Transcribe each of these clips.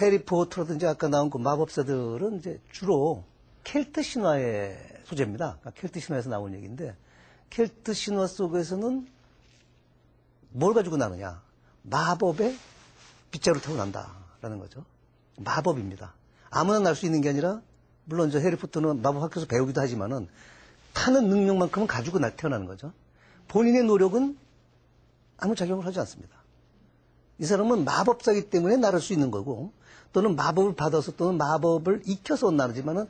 해리포터라든지 아까 나온 그 마법사들은 이제 주로 켈트 신화의 소재입니다. 그러니까 켈트 신화에서 나온 얘기인데, 켈트 신화 속에서는 뭘 가지고 나느냐? 마법의 빗자루 타고 난다라는 거죠. 마법입니다. 아무나 날 수 있는 게 아니라, 물론 저 해리포터는 마법 학교에서 배우기도 하지만은 타는 능력만큼은 가지고 태어나는 거죠. 본인의 노력은 아무 작용을 하지 않습니다. 이 사람은 마법사이기 때문에 나를 수 있는 거고, 또는 마법을 받아서 또는 마법을 익혀서 나르지만은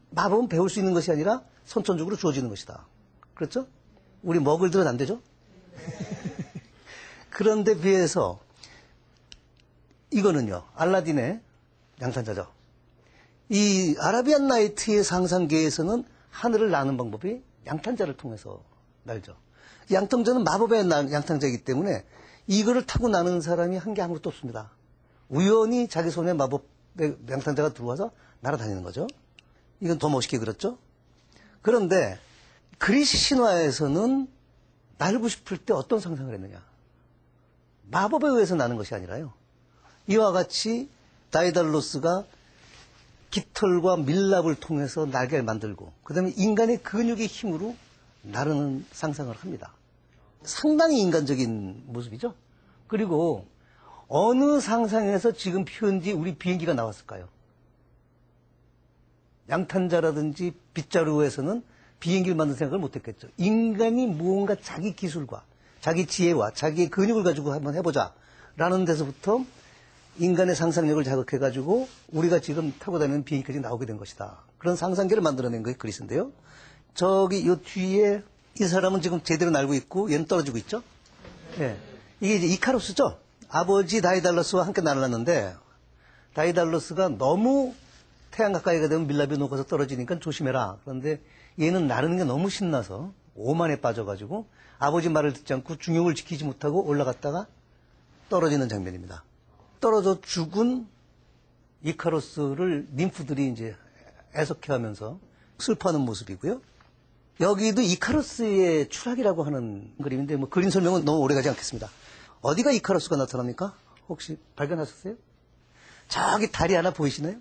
마법은 배울 수 있는 것이 아니라 선천적으로 주어지는 것이다. 그렇죠? 우리 먹을 들은 안 되죠? 그런데 비해서 이거는요, 알라딘의 양탄자죠. 이 아라비안 나이트의 상상계에서는 하늘을 나는 방법이 양탄자를 통해서 날죠. 양탄자는 마법의 양탄자이기 때문에 이거를 타고 나는 사람이 한 게 아무것도 없습니다. 우연히 자기 손에 마법의 양탄자가 들어와서 날아다니는 거죠. 이건 더 멋있게 그렸죠. 그런데 그리스 신화에서는 날고 싶을 때 어떤 상상을 했느냐. 마법에 의해서 나는 것이 아니라요. 이와 같이 다이달로스가 깃털과 밀랍을 통해서 날개를 만들고, 그 다음에 인간의 근육의 힘으로 나르는 상상을 합니다. 상당히 인간적인 모습이죠. 그리고 어느 상상에서 지금 표현지 우리 비행기가 나왔을까요? 양탄자라든지 빗자루에서는 비행기를 만든 생각을 못했겠죠. 인간이 무언가 자기 기술과 자기 지혜와 자기의 근육을 가지고 한번 해보자 라는 데서부터 인간의 상상력을 자극해가지고 우리가 지금 타고 다니는 비행기까지 나오게 된 것이다. 그런 상상계를 만들어낸 것이 그리스인데요. 저기 요 뒤에 이 사람은 지금 제대로 날고 있고 얘는 떨어지고 있죠. 예. 이게 이제 이카루스죠. 아버지 다이달로스와 함께 날았는데 다이달로스가 너무 태양 가까이가 되면 밀랍이 녹아서 떨어지니까 조심해라. 그런데 얘는 나르는 게 너무 신나서 오만에 빠져가지고 아버지 말을 듣지 않고 중용을 지키지 못하고 올라갔다가 떨어지는 장면입니다. 떨어져 죽은 이카루스를 님프들이 이제 애석해하면서 슬퍼하는 모습이고요. 여기도 이카루스의 추락이라고 하는 그림인데 뭐 그림 설명은 너무 오래가지 않겠습니다. 어디가 이카루스가 나타납니까? 혹시 발견하셨어요? 저기 다리 하나 보이시나요?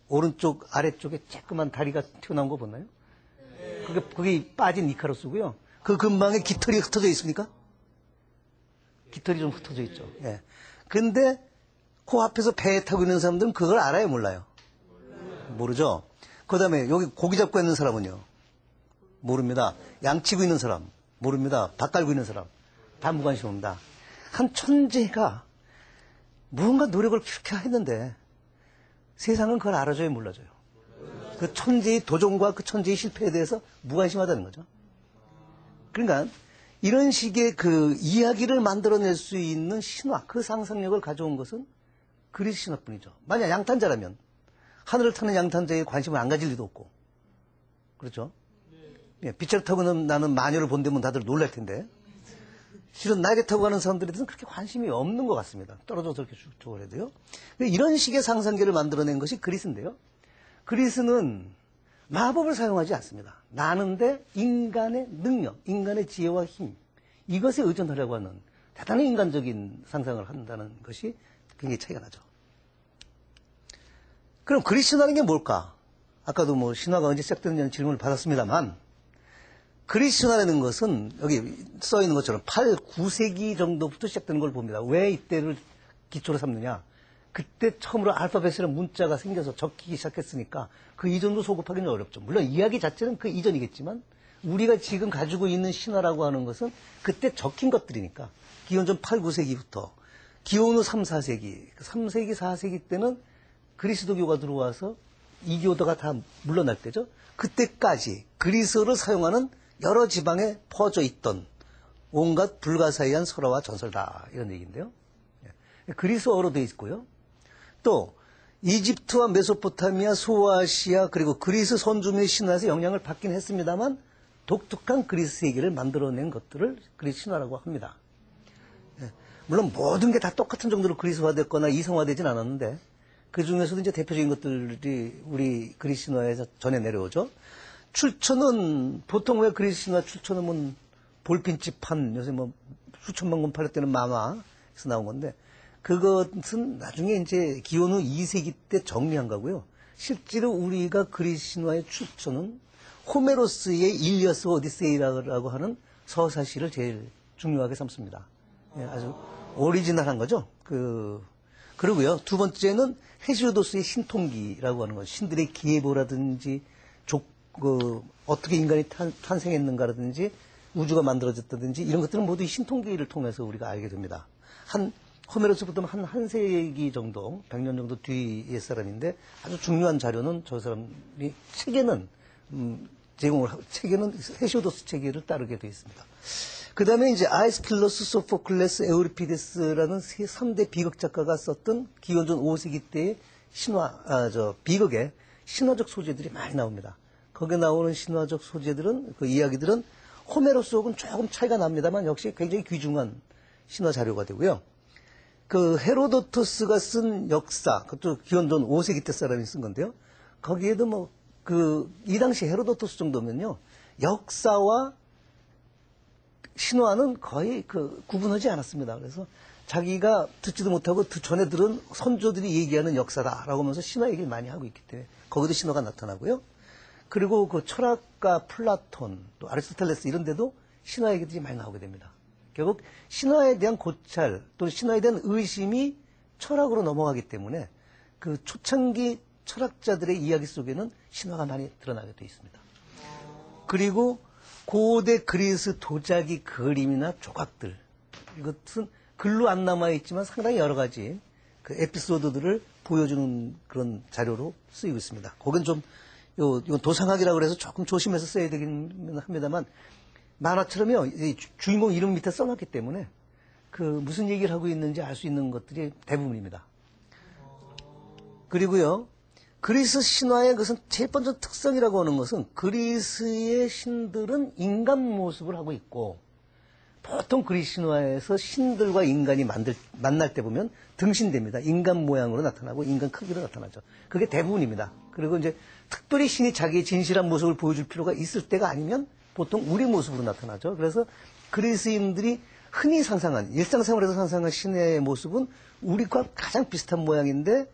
오른쪽 아래쪽에 조그만 다리가 튀어나온 거 보나요? 그게 빠진 이카루스고요. 그 근방에 깃털이 흩어져 있습니까? 깃털이 좀 흩어져 있죠. 예. 근데 그 앞에서 배에 타고 있는 사람들은 그걸 알아요, 몰라요? 모르죠. 그 다음에 여기 고기 잡고 있는 사람은요? 모릅니다. 양 치고 있는 사람 모릅니다. 밥 깔고 있는 사람 다 무관심합니다. 한 천재가 무언가 노력을 그렇게 했는데 세상은 그걸 알아줘요, 몰라줘요? 그 천재의 도전과 그 천재의 실패에 대해서 무관심하다는 거죠. 그러니까 이런 식의 그 이야기를 만들어낼 수 있는 신화, 그 상상력을 가져온 것은 그리스 신화뿐이죠. 만약 양탄자라면 하늘을 타는 양탄자에 관심을 안 가질 리도 없고, 그렇죠? 예, 빗자루 타고 나는 마녀를 본다면 다들 놀랄 텐데, 실은 날개 타고 가는 사람들에 대해서는 그렇게 관심이 없는 것 같습니다. 떨어져서 이렇게 죽을 해도요. 이런 식의 상상계를 만들어낸 것이 그리스인데요. 그리스는 마법을 사용하지 않습니다. 나는데 인간의 능력, 인간의 지혜와 힘, 이것에 의존하려고 하는 대단히 인간적인 상상을 한다는 것이 굉장히 차이가 나죠. 그럼 그리스 신화라는 게 뭘까? 아까도 뭐 신화가 언제 시작됐느냐는 질문을 받았습니다만, 그리스 신화라는 것은 여기 써 있는 것처럼 8, 9세기 정도부터 시작되는 걸 봅니다. 왜 이때를 기초로 삼느냐? 그때 처음으로 알파벳이라는 문자가 생겨서 적히기 시작했으니까 그 이전도 소급하기는 어렵죠. 물론 이야기 자체는 그 이전이겠지만 우리가 지금 가지고 있는 신화라고 하는 것은 그때 적힌 것들이니까 기원전 8, 9세기부터 기원 후 3, 4세기, 3세기, 4세기 때는 그리스도교가 들어와서 이교도가 다 물러날 때죠. 그때까지 그리스어를 사용하는 여러 지방에 퍼져 있던 온갖 불가사의한 설화와 전설다, 이런 얘기인데요. 그리스어로 되어 있고요. 또 이집트와 메소포타미아, 소아시아 그리고 그리스 선주민의 신화에서 영향을 받긴 했습니다만 독특한 그리스 세계를 만들어낸 것들을 그리스 신화라고 합니다. 물론 모든 게 다 똑같은 정도로 그리스화됐거나 이성화되진 않았는데 그 중에서도 이제 대표적인 것들이 우리 그리스 신화에서 전해 내려오죠. 출처는 보통 왜 그리스 신화 출처는 뭐 볼핀집판, 요새 뭐 수천만 권 팔렸다는 마마에서 나온 건데, 그것은 나중에 이제 기원 후 2세기 때 정리한 거고요. 실제로 우리가 그리스 신화의 출처는 호메로스의 일리어스 오디세이라고 하는 서사시를 제일 중요하게 삼습니다. 예, 아주 오리지널한 거죠. 그러고요. 두 번째는 헤시오도스의 신통기라고 하는 것. 신들의 계보라든지 어떻게 인간이 탄생했는가라든지 우주가 만들어졌다든지 이런 것들은 모두 이 신통기를 통해서 우리가 알게 됩니다. 호메로스부터 한 세기 정도, 100년 정도 뒤의 사람인데 아주 중요한 자료는 저 사람이 책에는 제공을 하고 책에는 헤시오도스 체계를 따르게 되어 있습니다. 그 다음에 이제 아이스킬로스, 소포클레스, 에우리피데스라는 3대 비극 작가가 썼던 기원전 5세기 때의 비극의 신화적 소재들이 많이 나옵니다. 거기에 나오는 신화적 소재들은, 그 이야기들은 호메로스하고는 조금 차이가 납니다만 역시 굉장히 귀중한 신화 자료가 되고요. 그 헤로도토스가 쓴 역사, 그것도 기원전 5세기 때 사람이 쓴 건데요. 거기에도 이 당시 헤로도토스 정도면요. 역사와 신화는 거의 구분하지 않았습니다. 그래서 자기가 듣지도 못하고 전에 들은 선조들이 얘기하는 역사다라고 하면서 신화 얘기를 많이 하고 있기 때문에 거기도 신화가 나타나고요. 그리고 그 철학가 플라톤, 또 아리스토텔레스 이런 데도 신화 얘기들이 많이 나오게 됩니다. 결국 신화에 대한 고찰, 또 신화에 대한 의심이 철학으로 넘어가기 때문에 그 초창기 철학자들의 이야기 속에는 신화가 많이 드러나게 되어 있습니다. 그리고 고대 그리스 도자기 그림이나 조각들, 이것은 글로 안 남아있지만 상당히 여러 가지 그 에피소드들을 보여주는 그런 자료로 쓰이고 있습니다. 거긴 좀, 이건 도상학이라고 그래서 조금 조심해서 써야 되긴 합니다만, 만화처럼요, 주인공 이름 밑에 써놨기 때문에 무슨 얘기를 하고 있는지 알 수 있는 것들이 대부분입니다. 그리고요, 그리스 신화의 그것은 제일 번째 특성이라고 하는 것은 그리스의 신들은 인간 모습을 하고 있고, 보통 그리스 신화에서 신들과 인간이 만날 때 보면 등신됩니다. 인간 모양으로 나타나고 인간 크기로 나타나죠. 그게 대부분입니다. 그리고 이제 특별히 신이 자기의 진실한 모습을 보여줄 필요가 있을 때가 아니면 보통 우리 모습으로 나타나죠. 그래서 그리스인들이 흔히 상상한, 일상생활에서 상상한 신의 모습은 우리과 가장 비슷한 모양인데,